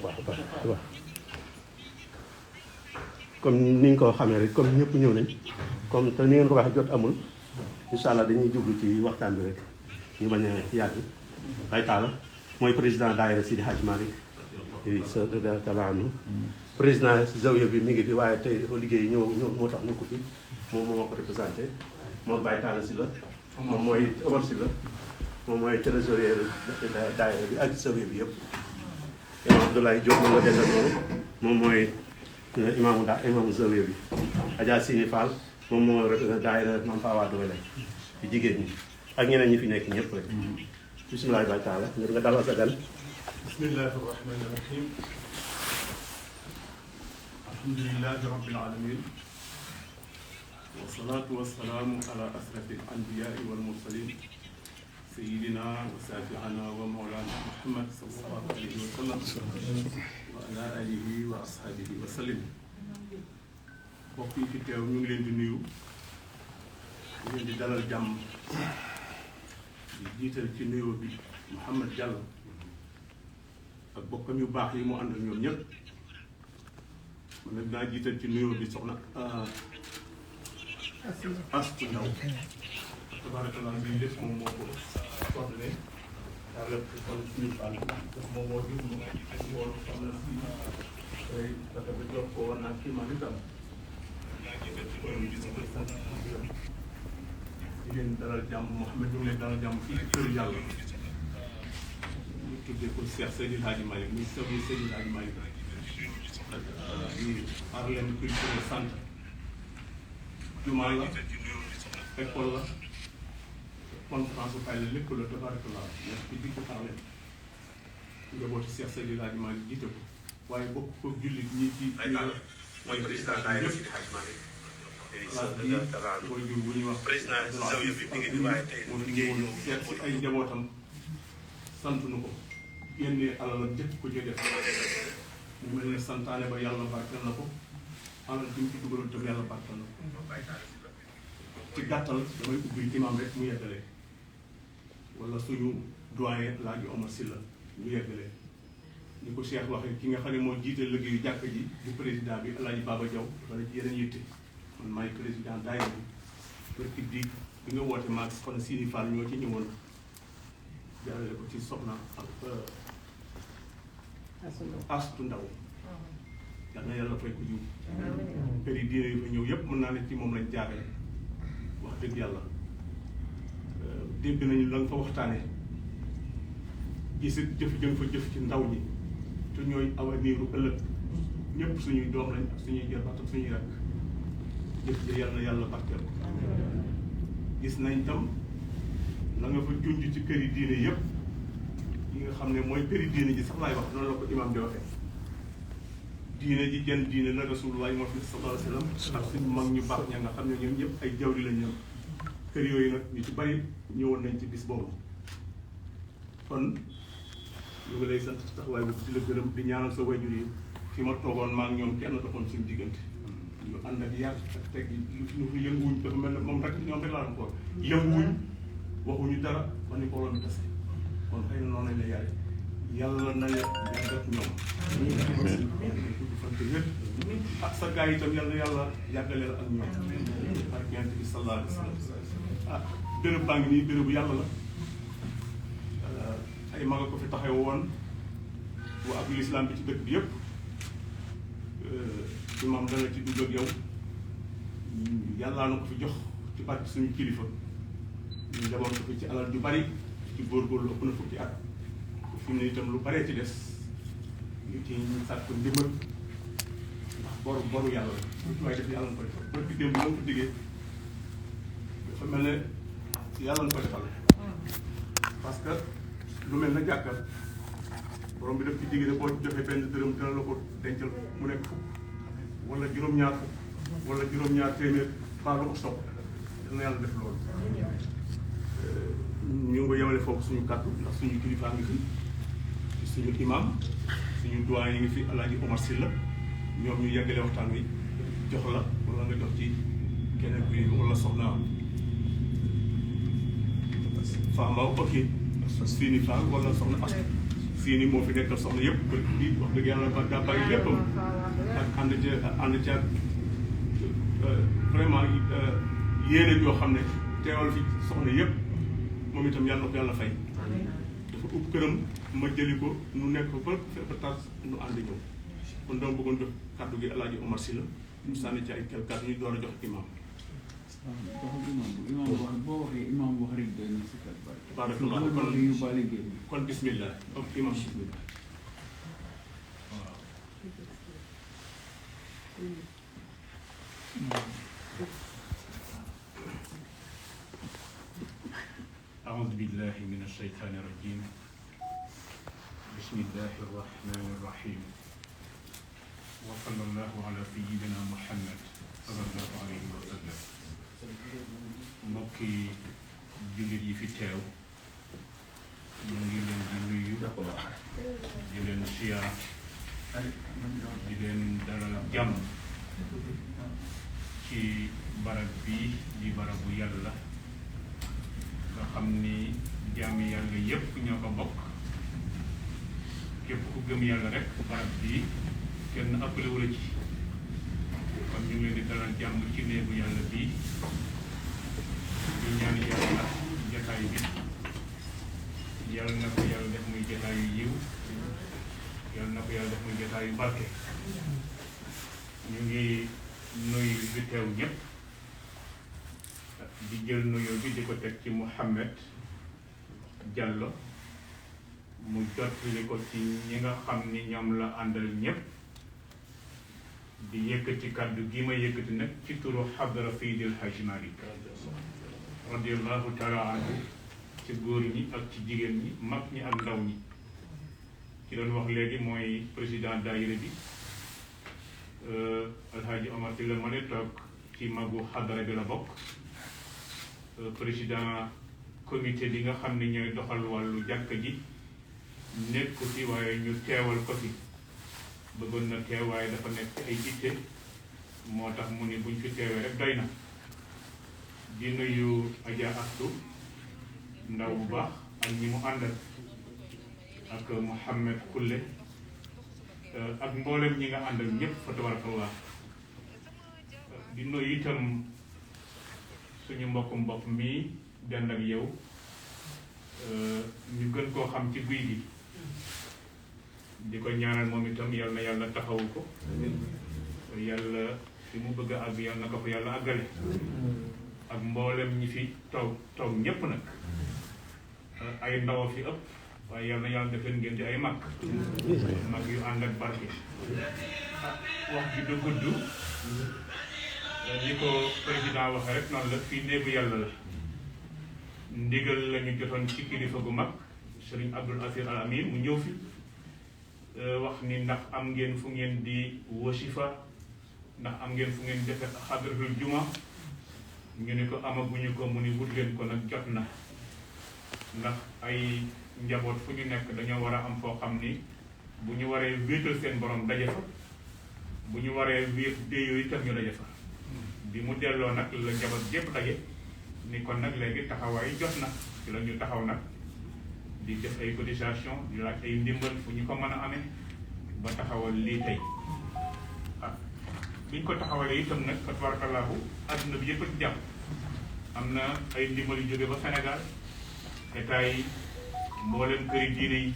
waaw comme ni nga ko xamee rek comme ñëpp ñëw nañ comme te ni ngeen ko waxee jot amul incha allah dañuy jublu ci waxtaan bi rek ñu bañ a yàgg. Baye Talla mooy président daayira Sidi Hadj Malick sa tabaanu président zawiya bi mi ngi fi waaye tey dafa liggéey ñëw moo tax ñu ko fi moom moo ko représenté moom Baye Talla si la moom mooy Omar si la moom mooy trésorier daayira bi ak zawiya bi yëpp. imam Abdoulaye Diop moom la dendal noonu moom mooy imaamu zawiya bi. Adja Sini Fall moom moo représenté daayira Mame Fawa Doole ci jigéen ñi ak ñeneen ñi fi nekk ñëpp rek. bisimilah Baye Talla ngir nga dalal sa gan. bismillahi rahmani rahim. alhamdulilahi rabbil alamin. wasalaatu wasalaamu ala asrafi al anbiyai wal mursalin. sayidina wa safiana wa mawlana muhammad sallallahu alayhi wa sallam wa ala alihi wa ashabihi wa sallim. mbokk yi fi teew ñu ngi leen di nuyu. ñu leen di dalal jàmm. di jiital ci nuyoo bi Mouhamed Diallo ak bokkam yu baax yi mu àndal ñoom ñëpp man nag naa jiital ci nuyoo bi soxna Astu Ndaw tabarakallah bi lépp moom moo ko coordonné daal kon suñu fàll moom moo jur moom xam na si dafa ba jox ko war naa kii man itam naa jiital ci borom bi sa koy sant di leen dalal jàmm Mouhamed ñu ngi leen dalal jàmm fii ci kër yàlla ñu tuddee ko Cheikh Seydil Hadji Malick muy sëbi Seydil Hadji Malick di Harlem culture centre jumaa la école la conférence bu fay la lépp la tabarakallah nekk ci digg Harlem njabootu Cheikh Seydil Hadji Malick jiite ko waaye bokk ko jullit ñi ci mooy président daayira Seydi Hadji Malick mooy jur bu ñuy wax président zawiya bi mi ngi di waaye tey moom liggéey ñëw seet si ay njabootam sant nu ko génnee alalam jëkk ko ci def mu mel ne santaane ba yàlla barkeel na ko alal bi mu ci dugaloon tam yàlla barkeel na ko ci gàttal damay ubbi imam rek mu yeggalee wala suñu doyen laa ji Omar Sylla mu yeggalee ni ko Cheikh waxee ki nga xam ne moo jiite liggéeyu jàkk ji di président bi El Hadj Baba Diaw wala ci yeneen yitte man maay président daayira bi barki bi nga woote maag kon Sini Fall ñoo ci ñëwoon jaarale ko ci soxna ak Astu Ndaw yal na yàlla fay ko jiw kër yi diine yi fa ñëw yëpp mën naa ne ci moom lañ jaarale wax dëgg yàlla dégg nañu la nga fa waxtaane gisit jëf jën fa jëf ci ndaw ñi te ñooy avenir u ëllëg ñëpp suñuy doom lañ ak suñuy jarbaat ak suñuy rakk jëf ja yàlla yàlla barkeel ko gis nañ tam la nga fa junj ci këri diine yëpp yi nga xam ne mooy këri diine ji sax laay wax noonu la ko imam di waxee diine ji jën diine la rasulullah moo fi sallallahu alayhi wa sallam ak suñu mag ñu baax ña nga xam ne ñoom ñëpp ay jawri lañ ñoom kër yooyu nag ñu ci bari ñëwoon nañ ci bis boobu kon ñu ngi lay sant taxawaay boobu di la gërëm di ñaanal sa wayjur yi fi ma toogoon maa ngi ñoom kenn doxoon suñu diggante ñu ànd ak yar ak teg ñu fi yënguwuñ dafa mel ne moom rek ñoom rek laa doon ko yënguwuñ waxuñu dara ma ni booloo mi tase kon xëy na noonu lañ la yaay yàlla na yàgg ak ñoom di fante wét ak sa gars yi itam yàlla yàggaleel ak ñoom ak yonent bi sallallahu alayhi wa sallam ah béréb baa ngi nii bérébu yàlla la ay mag a ko fi taxaw woon waa ak lislaam bi ci dëkk bi yëpp imam dana ci dugg ak yow yàllaa na ko fi jox ci barke suñu kilifa ñu jaboon ko fi ci alal ju bari ci góorgóorlu ëpp na fukki at fi mu ne itam lu baree ci des ñu ci ñu sàkk ndimbal ndax boru yàlla la lu ci waay def yàlla na ko defal bër bi démb moom ko diggee dafa mel ne yàlla na ko defal parce que lu mel na jàkkal borom bi daf ci digg ne boo joxee benn dërëm dina la ko dencal mu nekk fukk wala juróom-ñaar fukk wala juróom-ñaar téeméer baa la ko sopp dal na yàlla def loolu ñu ngi ko yemale foofu suñu kàddu ndax suñu kilifaa ngi fi suñu imam suñu doyen yi ngi fi El Hadj Omar Sylla ñoom ñu yeggale waxtaan wi jox la wala nga jox ci keneen bi wala soxna Famba ok Sini Fall wala soxna Astu Sini moo fi nekkal soxna yëpp di wax dëgg yàlla ba daa bàyyi léppam ak ànd ca vraiment yéene yoo xam ne teewal fi soxna yëpp moom itam yàlla na ko yàlla fay dafa ub këram ma jëli ko nu nekk ba tas nu ànd ñëw kon dama bëggoon jox kàddu gi El Hadj Omar Sylla ñu sànni ci ay quelques kàddu ñu door a jox imam boo waxee imam wax rek doy na si kat barakallah kon bismillah imam bismillah أعوذ بالله من الشيطان الرجيم بسم الله الرحمن الرحيم وصلى الله على سيدنا محمد صلى الله عليه وسلم mbokki jullit yi fi teew ñu ngi leen di nuyu di leen siyaar di leen dalal jàmm ci barab bii di barabu yàlla nga xam ni jaami yàlla yépp ñoo ko bokk képp ku gëm yàlla rek barab bii kenn appelé wu la ci kon ñu ngi leen di dalal jàmm ci néegu yàlla bii di ñaan yàlla jataay bi yàlla na ko yàlla def muy jataayu yiw yàlla na ko yàlla def muy jataayu barke ñu ngi nuyu bi teew ñëpp di jël nuyoo bi di ko teg ci Mouhamed Diallo mu jottali ko ci ñi nga xam ni ñoom la àndal ñëpp di yëkkati kàddu gi ma yëkkati nag ci turu xadra Seydil Hadji Malick radiallahu taala anhu ci góor ñi ak ci jigéen ñi mag ñi ak ndaw ñi ci doon wax léegi mooy président daayira bi Alhaji Omar Sylla ma ne toog ci magu xadara bi la bokk président comité bi nga xam ne ñooy doxal wàllu jàkka ji nekku fi waaye ñu teewal ko fi bëggoon na teew waaye dafa nekk ay itte moo tax mu ni buñ fi teewee rek doy na di nuyu Adja Astou ndaw bu baax ak ñi mu àndal ak Mouhamed Kulle ak mboolem ñi nga àndal ñëpp fa tabarakallah di nuyu itam suñu mbokkum bopp mii dend ak yow ñu gën koo xam ci guy gi di ko ñaanal moom itam yal na yàlla taxawu ko yàlla fi mu bëgg a àgg yal na ko fa yàlla àggale ak mboolem ñi fi toog ñépp nag ay ndaw fi ëpp waaye yal na yàlla def leen ngeen di ay mag yu ànd ak barke wax ji du gudd ni ko président waxee rek noonu la fii néegu yàlla la ndigal la ñu jotoon ci kilifa gu mag Serigne Abdoul Aziz Al Amin mu ñëw fi wax ni ndax am ngeen fu ngeen di wasifa ndax am ngeen fu ngeen defe xadratul juma ñu ni ko amaguñu ko mu ni wut leen ko nag jot na ndax ay njaboot fu ñu nekk dañoo war a am foo xam ni bu ñu waree wéetal seen borom daje fa bu ñu waree wéet déyoo itam ñu daje fa bi mu delloo nag la njaboot jépp daje ni kon nag léegi taxawaay jot na ci la ñu taxaw nag di def ay cotisation di laaj ay ndimbal fu ñu ko mën a amee ba taxawal lii tey biñ ko taxawalee itam nag fa tabarakallahu adduna bi yëpp ci jàpp am na ay ndimbal yu jóge ba Sénégal état yi mboolem këri diine yi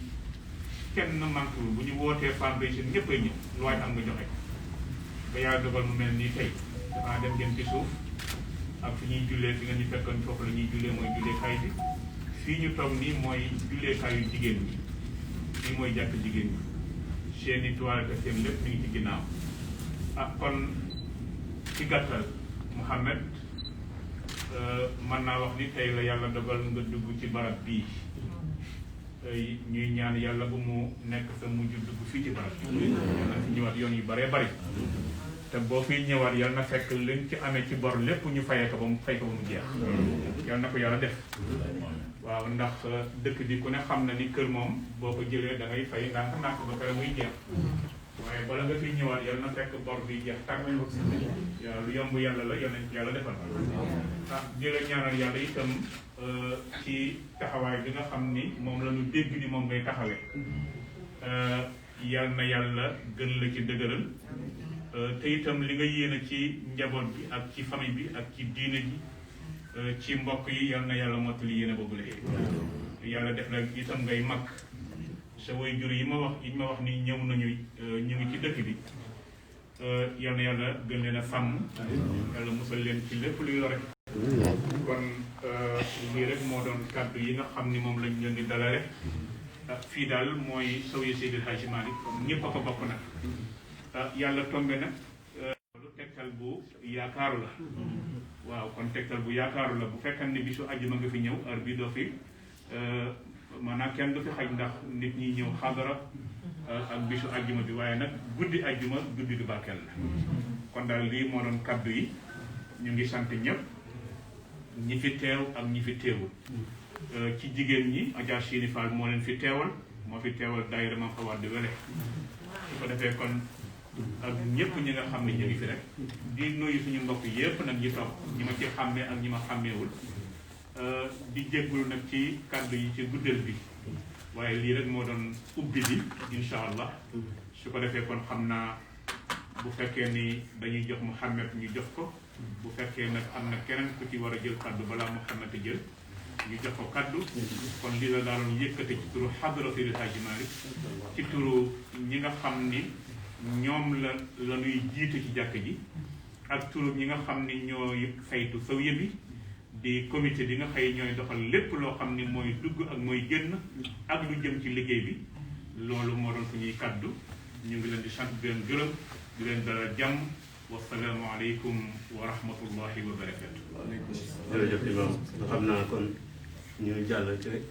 kenn manqué bu ñu wootee foundation ñëpp ay ñëw lu waay am nga joxe ba yàlla dogal mu mel nii tey dafa dem ngeen ci suuf ak fi ñuy jullee fi nga ñu fekkoon foofu la ñuy jullee mooy julleekaay bi fii ñu toog nii mooy julleekaayu jigéen ñi fii mooy jàkk jigéen ñi seen i toilette seen lépp mi ngi ci ginnaaw kon ci gàttal Mouhamed mën naa wax ni tey la yàlla dogal nga dugg ci barab bii ñuy ñaan yàlla bu mu nekk sa mujj dugg fii ci barab bi yàlla fi ñëwaat yoon yu baree bari te boo fiy ñëwaat yàlla na fekk liñ ci amee ci bor lépp ñu fayee ko ba mu fay ko ba mu jeex yàlla na ko yàlla def waaw ndax dëkk bi ku ne xam na ni kër moom boo ko jëlee da ngay fay ndànk ndànk ba pare muy jeex waaye bala nga fiy ñëwaat yàlla na fekk bor bi jeex tàkk lu yomb yàlla la yàlla nañ ko yàlla defal di la ñaanal yàlla itam ci taxawaay bi nga xam ni moom la ñu dégg ni moom ngay taxawee yal na yàlla gën la ci dëgëral te itam li nga yéene ci njaboot bi ak ci famille bi ak ci diine ji ci mbokk yi yal na yàlla mottali yéene boobu la yàlla def la itam ngay mag sa waajur yi ma wax ni ñëw nañu ñu ngi ci dëkk bi yal na yàlla gën leen a sàmm yàlla musal leen ci lépp luy lore kon lii rek moo doon kàddu yi nga xam ni moom lañ leen di dalale fii daal mooy Zawiya Seydi El Hadji Malick ñëpp a ko bokk nag yàlla tombe nag lu tegtal bu yaakaaru la waaw kon tegtal bu yaakaaru la bu fekkee ne bisu àjjuma nga fi ñëw heure bi doo fi maanaam kenn du fi xaj ndax nit ñi ñëw xadara ak bisu àjjuma bi waaye nag guddi àjjuma guddi du barkeel la kon daal lii moo doon kaddu yi ñu ngi sant ñëpp ñi fi teew ak ñi fi teewul ci jigéen ñi Adja Chini Fall moo leen fi teewal moo fi teewal daayira Mame Fawade di Wele su ko defee kon ak ñëpp ñi nga xam ne ñu ngi fi rek di nuyu suñu mbokk yépp nag ñi toog ñi ma ci xàmmee ak ñi ma xàmmeewul di jéggulu nag ci kàddu yi ci guddal bi waaye lii rek moo doon ubbi bi insha allah su ko defee kon xam naa bu fekkee ni dañuy jox Mouhamed ñu jox ko bu fekkee nag am na keneen ku ci war a jël kàddu balaa Mouhamed a jël ñu jox ko kàddu kon lii la daaloon yëkkate ci turu xadra Seydi El Hadji Malick ci turu ñi nga xam ni ñoom la ñuy jiite ci jàkk ji ak turu ñi nga xam ni ñooy saytu Zawiya bi di comité bi nga xëy ñooy doxal lépp loo xam ni mooy dugg ak mooy génn ak lu jëm ci liggéey bi loolu moo doon suñuy kàddu ñu ngi leen di sant di leen gërëm di leen dalal jàmm wasalaamu aleykum wa rahmatullahi wa barakatu. jërëjëf imam nga xam naa kon ñu jàll ci rek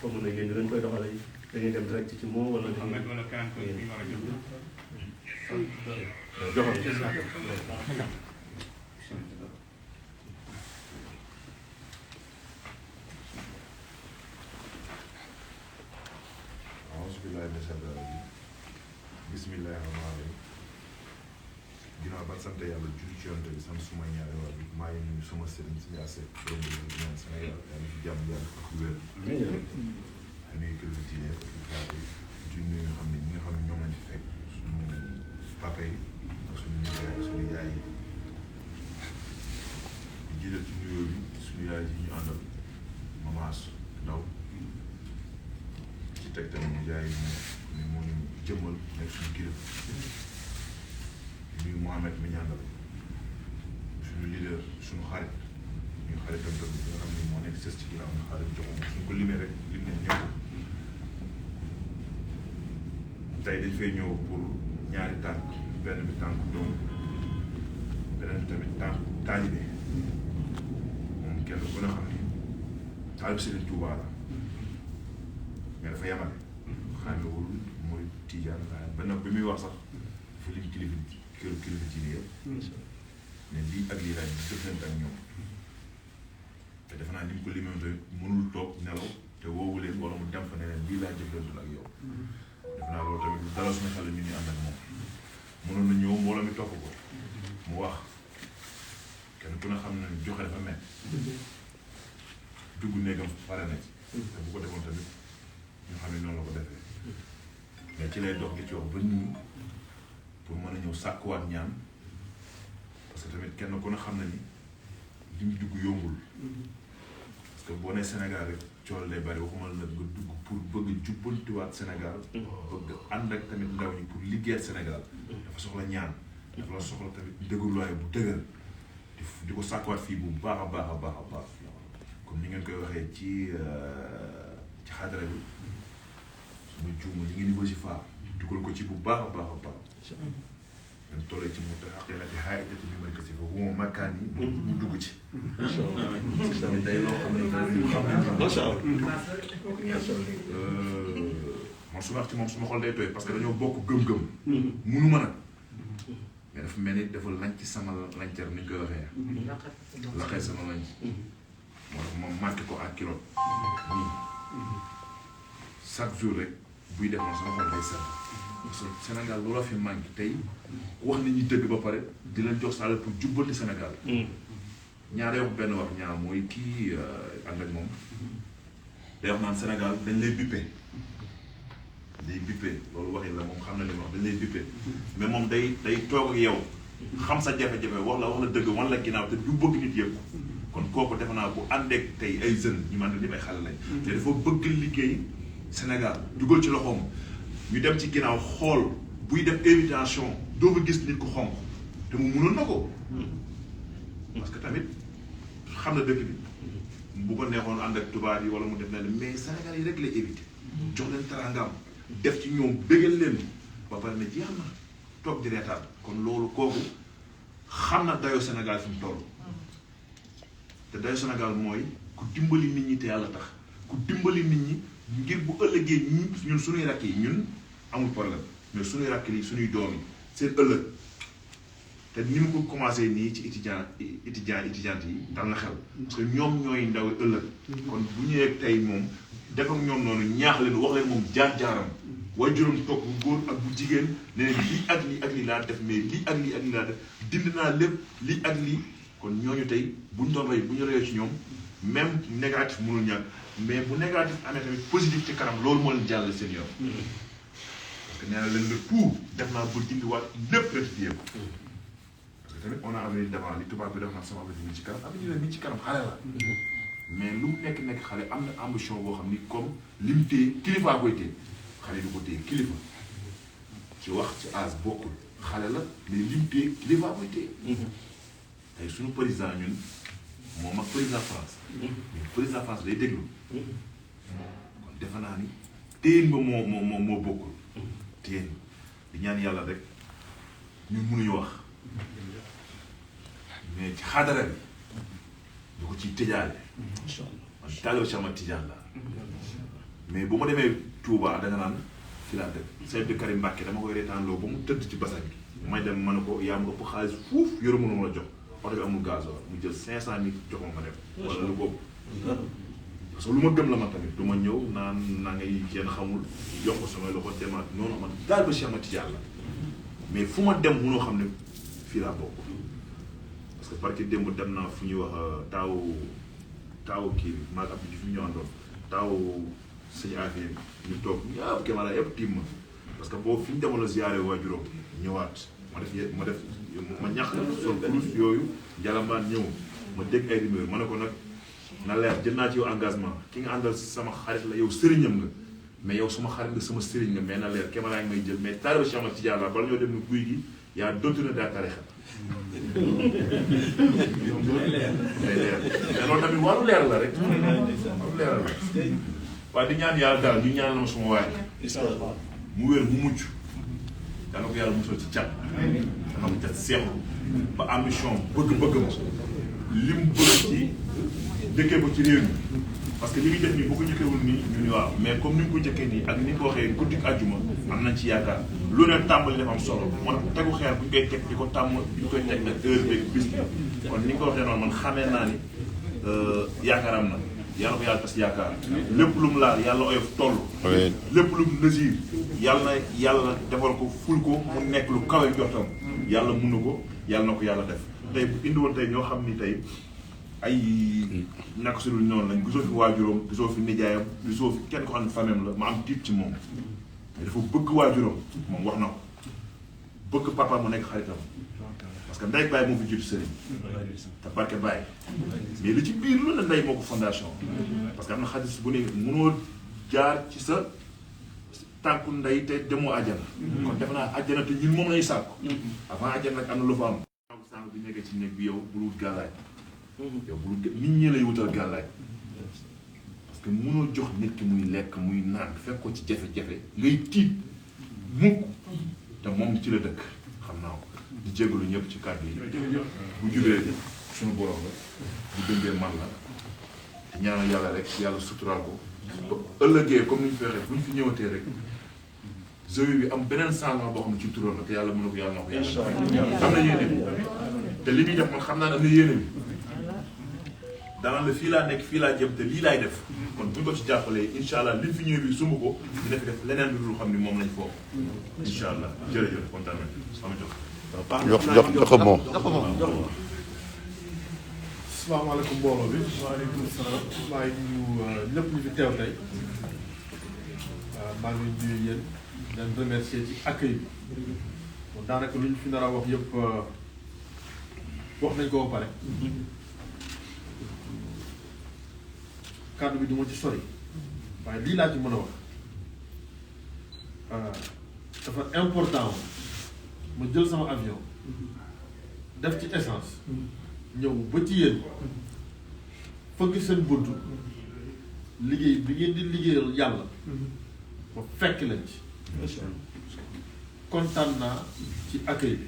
comme na ngeen di leen koy doxalee dañuy dem direct ci moom wala xam nga wala keneen ko ñu war a jël joxal bismillahi rahmaani rahim ginnaaw ba sant yàlla julli ci yonent bi sant suma ñaari waa bi maa ngi nuyu sama sëriñ suñu ase borom bi di ñaan Sénégal yaa ngi fi jàmm yàlla ak wér nuyu kilifa diine di nuyu nga xam ne ñi nga xam ne ñoom lañ fi fekk suñu papa yi ak suñu nijaay suñu yaay yi di jiital ci nuyoo bi suñu yaay yi ñu àndal mamaas ndaw ci teg tamit nijaay yi moo ñu jëmmal nekk suñu kilifa nuyu Mohamed mi ñaandal suñu leader suñu xarit ñu xaritam tamit nga xam ne moo nekk sës ci ginnaaw na xarit joxum suñu ko limee rek lim nañ ñëw tey dañ fay ñëw pour ñaari tànk benn bi tànk doom beneen bi tamit tànk taalibe moom kenn ku ne xam ni taalib Serigne Touba la mais dafa yamale xàmmewul mooy Tijaan ba nag bi muy wax sax dafa lim kilifa ci nii yëpp ne lii ak lii laaj jëflante ak ñoom te defe naa lim ko limee tamit mënul toog nelaw te woowu leen wala mu dem fa ne leen lii laa jëflante ak yow defe naa loolu tamit dara suñu xale ñu ànd ak moom mënoon na ñëw mbooloo mi topp ko mu wax kenn ku ne xam ne joxe dafa mel dugg néegam pare na ci te bu ko defoon tamit ñu xam ne noonu la ko defee mais ci lay dox li ci wax ba nii pour mën a ñëw sàkkuwaat ñaan parce que tamit kenn ku ne xam na ni li mu dugg yombul parce que boo nee Sénégal rek cool lay bari waxuma la nag nga dugg pour bëgg jubbantiwaat Sénégal bëgg ànd ak tamit ndaw ñi pour liggéeyal Sénégal dafa soxla ñaan dafa la soxla tamit dëgërluwaay bu dëgër di ko sàkkuwaat fii bu baax a baax a baax a baax comme ni ngeen koy waxee ci xadara bi suñu juuma ñu ngi ni wasifa dugal ko ci bu baax a baax a baax même tollee ci mu tax xaqilati xaayitati bi may kasi fa wuma makkaan yi mu dugg ci tamit day loo xam ne xam ne macha allah man su ma wax ci moom su ma xool day tooy parce que dañoo bokk gëm-gëm munu ma nag mais dafa mel ni dafa lañ ci sama lancer ni ñu koy waxee laqee sama lañ moo tax ma marqué ko ak kilo nii chaque jour rek buy def ma sama xol day sedd parce que Sénégal loola fi manqué tey wax nit ñi dëgg ba pare di leen jox saala pour jubbanti Sénégal ñaar wax benn wax ñaar mooy kii ànd ak moom day wax naan Sénégal dañ lay bippe day bippé loolu waxin la moom xam na li ma wax dañ lay bippé mais moom day toog ak yow xam sa jafe-jafe wax la dëgg wan la ginnaaw te du bëgg nit yëpp kon kooku defe naa bu àndeek tey ay jeunes ñu man li ay xale lañ te dafa bëgg liggéey Sénégal dugal ci loxoom ñu dem ci ginnaaw xool buy def invitation doo fa gis nit ku xonq te mu mënoon na ko parce que tamit xam na dëkk bi bu ko neexoon ànd ak tubaab yi wala mu def na mais Sénégal yi rek lay éviter jox leen teraangam def ci ñoom bégal leen ba pare ne jeex na toog di reetaan kon loolu kooku xam na dayoo Sénégal fi mu toll te dayoo Sénégal mooy ku dimbali nit ñi te yàlla tax ku dimbali nit ñi ngir bu ëllëgee ñun suñuy rakk yi ñun amul problème mais suñuy rakk yi suñuy doom yi seen ëllëg te ni mu ko commencé nii ci étudiante yi dal na xel parce que ñoom ñooy ndaw ëllëg kon bu ñëwee tey moom def ak ñoom noonu ñaax leen wax leen moom jaar-jaaram waaye juróom toog bu góor ak bu jigéen ne leen lii ak lii laa def mais lii ak lii laa def dind naa lépp lii ak lii kon ñooñu tey buñ doon rey bu ñu reyee ci ñoom même négatif mënul ñàkk mais bu négatif amee tamit positif ci kanam loolu moo leen jàll seen yoon parce que nee na leen le tout def naa ba dindiwaat lépp rectifié ko parce que tamit on a avenir devant li tubaab bi def naa sama avenir mi ci kanam avenir mi ci kanam xale la mais lu mu nekk xale am na ambition boo xam ni comme li mu téye kilifaa koy téye xale du ko téye kilifa ci wax ci âge bokkul xale la mais li mu téye kilifaa koy téye tey suñu président ñun moom ak président France mais président France day déglu kon defe naa ni téyen ba moo bokkul téyen di ñaan yàlla rek ñun mënuñu wax mais ci xaadara bi du ko ciy tëjaale man taalibe Cheikh Ahmad Tidiane la mais bu ma demee Touba da nga naan fi laa dëkk Seydou de Karim Mbacke dama koy reetaanloo ba mu tëdd ci basan bi may dem ma ne ko yaa ma ëpp xaalis fuuf yoru mënu la jox oto bi amul gasoil mu jël 500 000 jox ma dem wala lu boobu parce que lu ma gëm la man tamit du ma ñëw naan naa ngay kenn xamul jox ko samay loxo demaat noonu man daal ba Cheikh Ahmad Tidiane la mais fu ma dem munoo xam ne fii laa bokk parce que parce que démb dem naa fu ñuy wax taawu kii bi maag Abdou Diouf ñu ñëwandoon taawu sëñ affaire ñu toog ñëpp caméra yëpp tiim ma parce que boobu fi ñu demoon la ziyaare waajuróom ñëwaat ma ñax sol kurus yooyu jalambaan ñëw ma dégg ay rumeur ma ne ko nag na leer jël naa ci yow engagement ki nga àndal sama xarit la yow sëriñam nga mais yow suma xarit nga sama sëriñ nga mais na leer caméra yi may jël mais taaliba Cheikh Ahmad Tidiane la bala ñoo dem ni guy gi yaa dontu na daa tarixa day leer mais loolu tamit wàllu leer la rek wàllu leer la waaye di ñaan yàlla daal ñu ñaan la ma suma waay mu wér mu mucc dana ko yàlla musal ci cat dana ko cat seexlu ba ambition bëgg-bëgg ma li mu bëgg ci dëkkee ko ci réew mi parce que li muy def nii bu ko njëkkewul nii ñu ni waaw mais comme ni mu ko njëkkee nii ak ni ko waxee guddi àjjuma am nañ ci yaakaar lu ne tàmbali dafa am solo moo tax tegu xeer bu ñu koy teg di ko tàmm di koy teg ak heure beeg bis bi kon ni nga ko waxee noonu man xamee naa ni yaakaar am na yàlla ko yàlla tas yaakaar lépp lu mu laal yàlla oyof toll lépp lu mu nasir yàlla defal ko ful ko mu nekk lu kawe jotam yàlla mun na ko yàlla na ko yàlla def tey bu indi woon tey ñoo xam ni tey ay naka su dul noonu lañ gisoo fi waajuram gisoo fi nijaayam gisoo fi kenn ko xam ne famem la ma am tiit ci moom mais dafa bëgg waajuram moom wax na ko bëgg papa mu nekk xaritam parce que ndey baay moo fi jiitu sëriñ te barke baay mais li ci biir lu ne ndey moo ko fondation parce que am na xadis bu ne mënoo jaar ci sa tànku ndey te demoo àjjana kon defe naa àjjana te ñun moom lañuy sàkku avant àjjana nag am na lu fa am sànq bi nekkee ci néeg bi yow bul wut gàllaay yow bul nit ñi lay wutal gàllaay parce que mënoo jox nit ki muy lekk muy naan fekk ko ci jafe-jafe ngay tiit mukk te moom ci la dëkk xam naa ko di jégalu ñëpp ci kàddu yi bu jubee suñu borom la bu dëngee man la te ñaanal yàlla rek yàlla suturaal ko ba ëllëgee comme ni ñu feexee bu ñu fi ñëwatee rek zoe bi am beneen changement boo xam ne ci turam la te yàlla mën na ko yàlla na ko yàlla am na yéene bi te li muy def man xam naa ne am na yéene bi danaan la fii laa nekk fii laa jëm te lii laay def kon bu ñu ko ci jàppalee incha allah li fi ñëwee bi sumb ko dina fi def leneen lu xam ni moom lañ foofu incha allah jërëjëf kontaan nañ sama jox ko moom. asalaamaaleykum mbooloo bi. waaleykum salaam. maa ngi nuyu ñëpp ñu fi teew tey. maa ngi nuyu yéen leen remercier ci accueil bi bon daanaka lu ñu fi nar a wax yëpp wax nañ ko ba pare kàddu bi du ma ci sori waaye lii laa ci mën a wax dafa important ma jël sama avion def ci essence ñëw ba ci yéen fëgg seen buntu liggéey bi ngeen di liggéeyal yàlla ba fekk leen ci kontaan naa ci accueil bi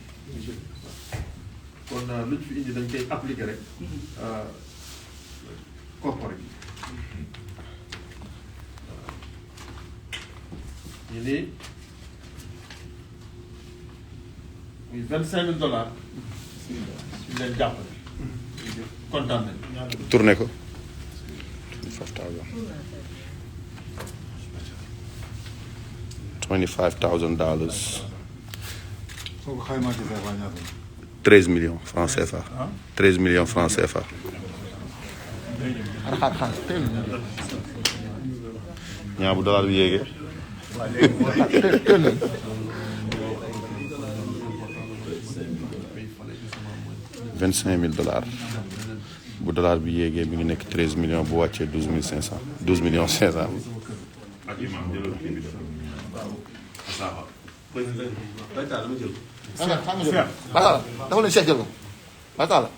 kon lu ñu fi indi dañ koy appliquer rek corporate bi ñu nii muy $25,000 ñu leen jàppale kontaan nañ tourné ko. $25,000. soo ko xaymaa ci CFA ñaata 13 millions francs CFA. 13 millions francs CFA. ñaa bu dollar bi yéegee. $25,000 bu dollar bi yéegee mi ngi nekk 13 millions bu wàccee 12,500 12,500,000. ak imam jëlal kii bi def asaaxa Bata dafa leen Cheikh jël ko Bata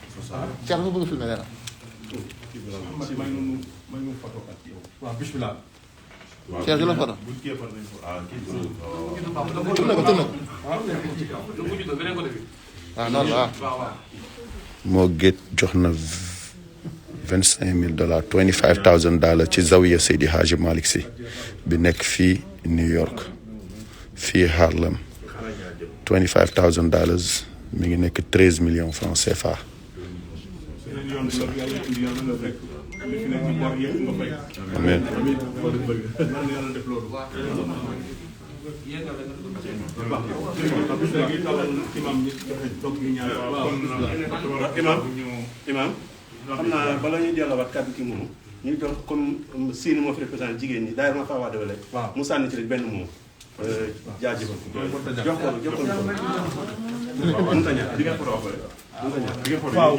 Cheikh dafa bëgg filmer nee na waaw bismillah Cheikh jëloon photo buñ kéefal nañ ko kii tourné ko waaw noonu la moo gét jox na $25,000 $25,000 ci zawiya Seydi Hadji Malick Sy bi nekk fii New York fii Harlem $25,000 mi ngi nekk 13 millions francs CFA. amiin imam xam naa bala ñuy delluwaat kàddu ki moomu ñu jox comme Sini moo fi représenté jigéen ñi daayira ma Fawa Dawele mu sànni ci rek benn moom jaajëfal jox ko mënta ñàkk di ngeen ko wax waaw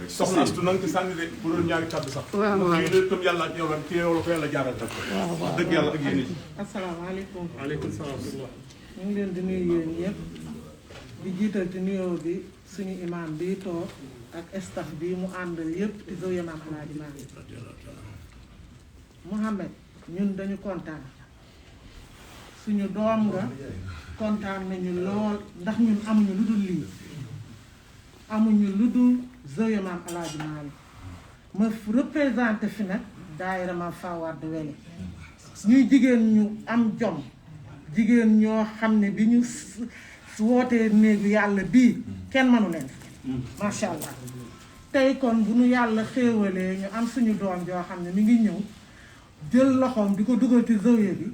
soxna Astu na nga ci sànni de bu doon ñaari kàddu sax kii comme yàlla ak yow la ci yow la ko yàlla jaaral wax dëgg yàlla ak yéen asalaamaaleykum waaleykum salaam ñu ngi leen di nuyu yéen ñëpp di jiital ci nuyoo bi suñu imam bi toog ak staff bi mu ànd yëpp ci Zawiya Maam Alaaji Maalik Mouhamed ñun dañu kontaan suñu doom nga kontaan nañu lool ndax ñun amuñu lu dul lii amuñu lu dul Zawiya Maam Alaaji Maalik ma représenté fi nag daayira Maam Fawa Dawele ñuy jigéen ñu am jom jigéen ñoo xam ne bi ñu wootee néegu yàlla bii kenn mënu leen macha allah tey kon bu ñu yàlla xéewalee ñu am suñu doom joo xam ne mi ngi ñëw jël loxoom di ko dugal ci zawiya bi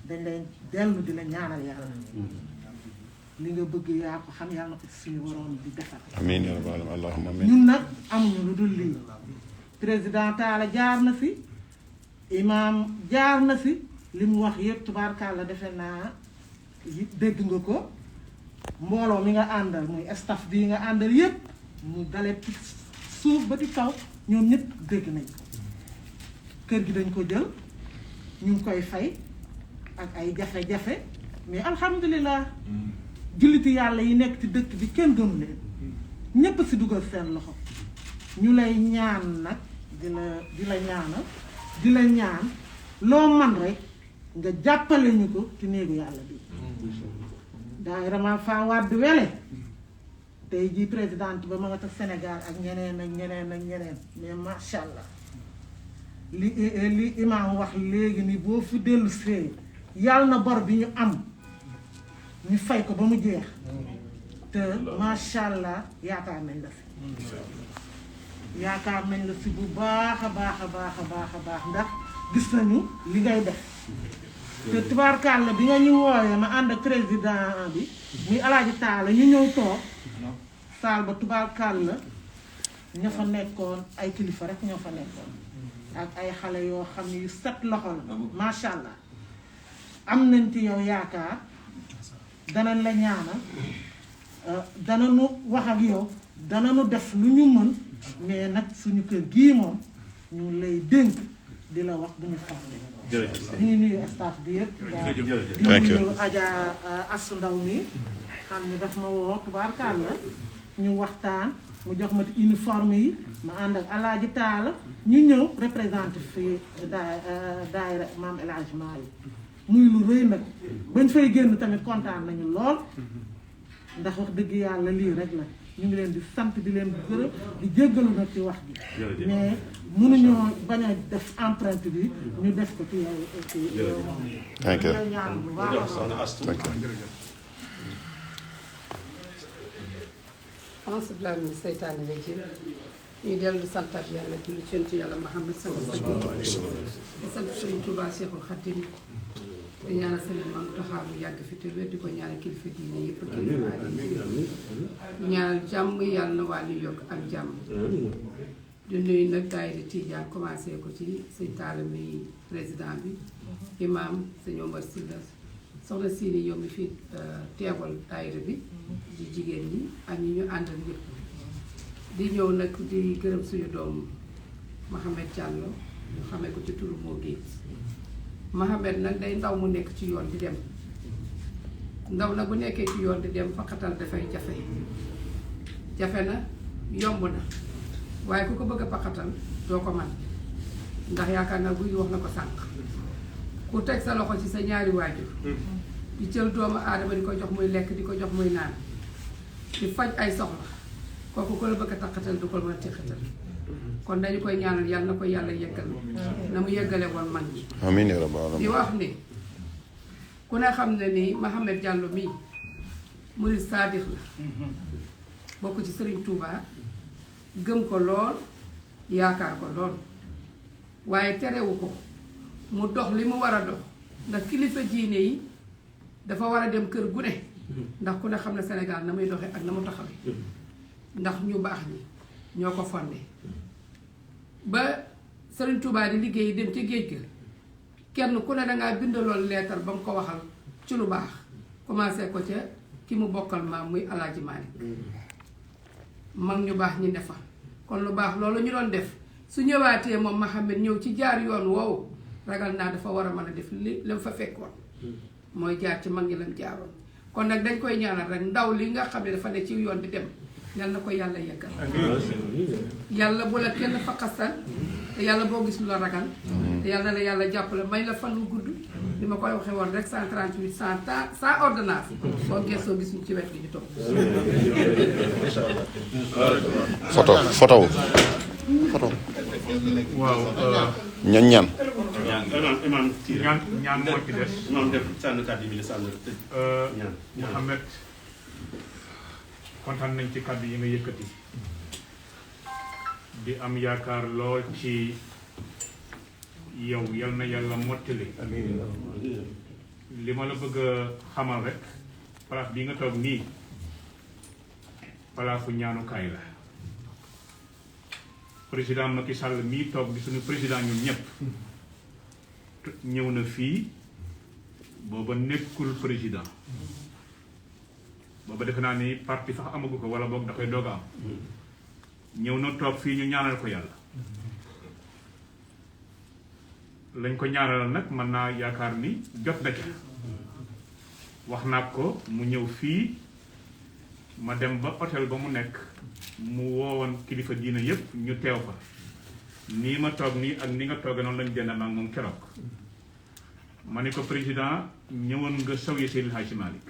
dañ lay dellu di la ñaanal yàlla li nga bëgg yaa ko xam yàlla na ko suñu waroon di defal amiin yaa rabbal aalamiin allahumma amiin ñun nag amuñu lu dul lii président Talla jaar na fi imam jaar na fi li mu wax yëpp tubaarkàlla defe naa dégg nga ko mbooloo mi nga àndal muy staff bii nga àndal yëpp mu dale ci suuf ba ci kaw ñoom ñëpp dégg nañ ko kër gi dañ ko jël ñu ngi koy fay ak ay jafe-jafe mais alhamdulilah julliti yàlla yi nekk ci dëkk bi kenn gënu leen ñépp si dugal seen loxo ñu lay ñaan nag di la ñaanal di la ñaan loo man rek nga jàppale ñu ko ci néegu yàlla bi daayira Maam Fawa Dawele tey jii présidente ba ma nga ta Sénégal ak ñeneen ak ñeneen ak ñeneen mais macha allah li imaam wax léegi ni boo fi dellu see yàlla na bor bi ñu am ñu fay ko ba mu jeex te macha allah yaakaar nañ la si bu baax a baax a baax a baax a baax ndax gis nañu li ngay def te tubaarkàlla bi nga ñu wooyee ma ànd ak président bi muy Alaaji Taala ñu ñëw toog saal ba tubaarkàlla ña fa nekkoon ay kilifa rek ñoo fa nekkoon ak ay xale yoo xam ne yu set loxo la macha allah am nañ ci yow yaakaar danañ la ñaanal danañu wax ak yow danañu def lu ñu mën mais nag suñu kër gii moom ñu lay dénk di la wax bu ñu fàtte. jërëjëf ñu ngi nuyu staff bi yëpp. di nuyu Adja Asou Ndaw mi xam ne daf ma woo tubaarkàlla ñu waxtaan mu jox ma uniforme yi ma ànd ak Alaaji Taala ñu ñëw représenté fii daayira Maam El Hadj Malick muy lu rëy nag bañ fay génn tamit kontaan nañu lool ndax wax dëgg yàlla lii rek la ñu ngi leen di sant di leen di gërëm di jéggalu nag ci wax bi mais mënuñoo bañ a def empreinte bi ñu def ko ci yow ci Thank you. ñaan bu baax alhamdulilah min seytaane rajim ñuy dellu di santaat yàlla julli ci yonent yàlla Muhammad sallallahu alayhi wa sallam di sant Sëriñ Tuubaa Seexul Xadiim di ñaanal Sëriñ Muntaxa mu yàgg fi te wér di ko ñaanal kilifa diine yëpp kilifa aada ñaanal jàmm yàlla na waa New York ak jàmm di nuyu nag daayira Tijaan commencé ko ci sëñ Taala mi président bi imam sëñ Omar Sylla soxna Sini yow mi fi teewal daayira bi di jigéen ñi ak ñi ñu àndal ñëpp di ñëw nag di gërëm suñu doom Mohamed Diallo ñu xamee ko ci turu moo géej Mohamed nag day ndaw mu nekk ci yoon di dem ndaw nag bu nekkee ci yoon di dem fakkatal dafay jafe na yomb na waaye ku ko bëgg a pakkatal doo ko man ndax yaakaar naa buy wax na ko sànq ku teg sa loxo ci sa ñaari waajur di jël doomu aadama di ko jox muy lekk di ko jox muy naan di faj ay soxla kooku ko la bëgg a takkatal du ko mën a teqatal kon dañu koy ñaanal yàlla na ko yàlla yeggal na mu yeggale woon mag ñi amiin yaa rabbal aalamiin. di wax ni ku ne xam ne ni Mohamed Diallo mii murid saadix la bokk ci Serigne Touba gëm ko lool yaakaar ko lool waaye terewu ko mu dox li mu war a dox ndax kilifa diine yi dafa war a dem kër gu ne ndax ku ne xam ne Sénégal na muy doxee ak na mu taxawee ndax ñu baax ñi ñoo ko fondé ba Serigne Touba di liggéey dem ci géej ga kenn ku ne dangaa bindaloon leetar ba mu ko waxal ci lu baax commencé ko ca ki mu bokkal maam muy Alaaji Malick mag ñu baax ñi ne fa kon lu baax loolu ñu doon def su ñëwaatee moom Mohamed ñëw ci jaar yoon woowu ragal naa dafa war a mën a def li la fa fekkoon mooy jaar ci mag ñi lam jaaroon kon nag dañ koy ñaanal rek ndaw li nga xam ne dafa ne ci yoon di dem yal na ko yàlla yeggal yàlla bu la kenn faqasal te yàlla boo gis lu la ragal te yàlla na yàlla jàppale may la fan lu gudd li ma koy waxee woon rek 138 sans ordonnance boo gëstoo gisuñ ci wet gi ñu toog photo waaw ñan ñaan moo ci des imam def sànni kàddu yi mi la sànni ñaan Mohamed kontaan nañ ci kàddu yi nga yëkkati di am yaakaar lool ci yow yal na yàlla mottali li ma la bëgg a xamal rek place bi nga toog nii palaasu ñaanukaay la président Macky Sall mii toog di suñu président ñun ñëpp ñëw na fii booba nekkul président booba defe naa ni parti sax amagu ko wala boog da koy doog a am ñëw na toog fii ñu ñaanal ko yàlla lañ ko ñaanal nag mën naa yaakaar ni jot na ca wax naa ko mu ñëw fii ma dem ba hôtel ba mu nekk mu woowoon kilifa diina yépp ñu teew fa nii ma toog nii ak ni nga toogee noonu lañu jënd ak moom keroog ma ne ko président ñëwoon nga sawye Seydil Hadji Malick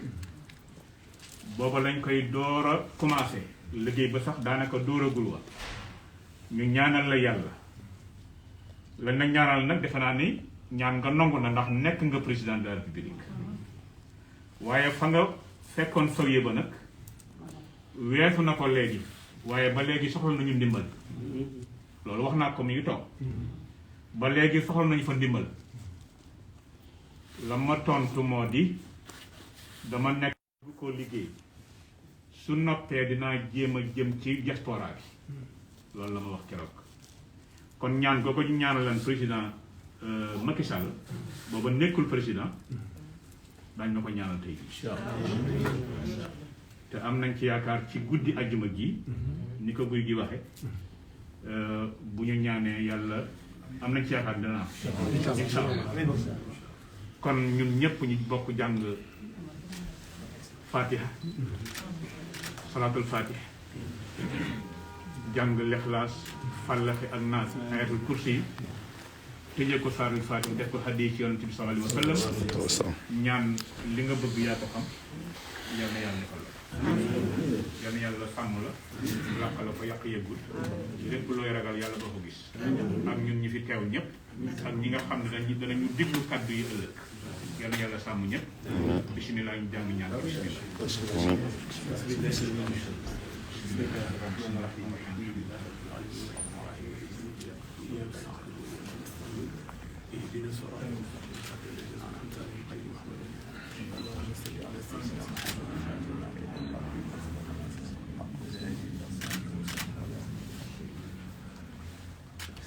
booba lañ koy door a commencé liggéey ba sax daanaka dóoragul wa ñu ñaanal la yàlla lañ na ñaanal nag defe naa ni ñaan nga nangu na ndax nekk nga président de la république waaye fa nga fekkoon sawye ba nag weesu na ko léegi waaye ba léegi soxla nañu ndimbal loolu wax naa ko mi ngi toog ba léegi soxla nañu fa ndimbal la ma tontu moo di dama nekk bu ko liggéey su noppee dinaa jéem a jëm ci diaspora bi loolu la ma wax keroog kon ñaan ko ñaanalan président Macky Sall booba nekkul président dañ na ko ñaanal tey te am nañ ci yaakaar ci guddi àjjuma gi ni ko guy gi waxe bu ñu ñaanee yàlla am nañ ci yaakaar dana am incha allah kon ñun ñëpp ñu bokk jàng fatiha salaatul fatiha jàng lexlaas fallaxe ak naas ayatul kursi yi tëjee ko saarul fatiha def ko haddee ci yonent bi sallallahu alayhi wa sallam ñaan li nga bëgg yaa ko xam yal na yàlla defal la yal na yàlla sàmm la làq la ko yàq yëggul lépp looy ragal yàlla boo ko gis ak ñun ñi fi teew ñëpp ak ñi nga xam ne danañu diglu kàddu yi ëllëg yal na yàlla sàmm ñëpp bismillah ñu jàng ñaan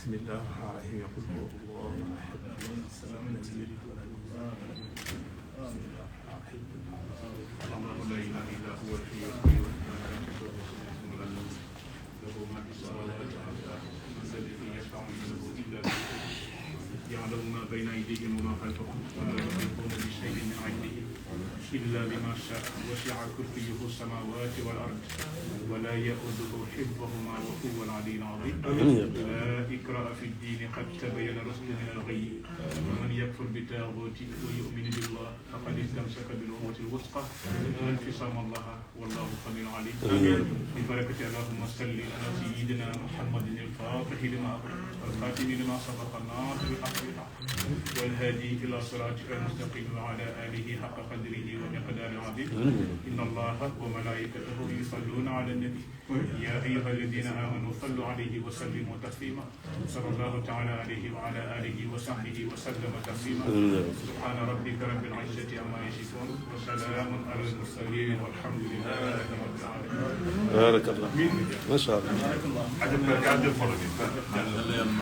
بسم الله الرحمن الرحيم يقول هو الله احد السلام لم يلد ولم يولد الله لا اله الا هو الحي القيوم له ما في السماوات والارض من ذا الذي يشفع عنده الا باذنه يعلم ما بين ايديهم وما خلفهم ولا يحيطون بشيء من علمه الا بما شاء وسع كرسيه السماوات والارض ولا يؤوده حفظهما وهو العلي العظيم لا إكراه في الدين قد تبين الرشد من الغي ومن يكفر بالطاغوت ويؤمن بالله فقد استمسك بالعروة الوثقى لا انفصام لها والله سميع عليم ببركة اللهم صل على سيدنا محمد الفاتح لما أغلق والخاتم لما سبق الناصر بالحق بالحق والهادي إلى صراطك المستقيم وعلى آله حق قدره ومقدار عظيم إن الله وملائكته يصلون على النبي يا أيها الذين آمنوا صلوا عليه وسلموا تسليما صلى الله تعالى عليه وعلى آله وصحبه وسلم تسليما سبحان ربك رب العزة عما يصفون وسلام على المرسلين والحمد لله رب العالمين بارك الله ما شاء الله عجب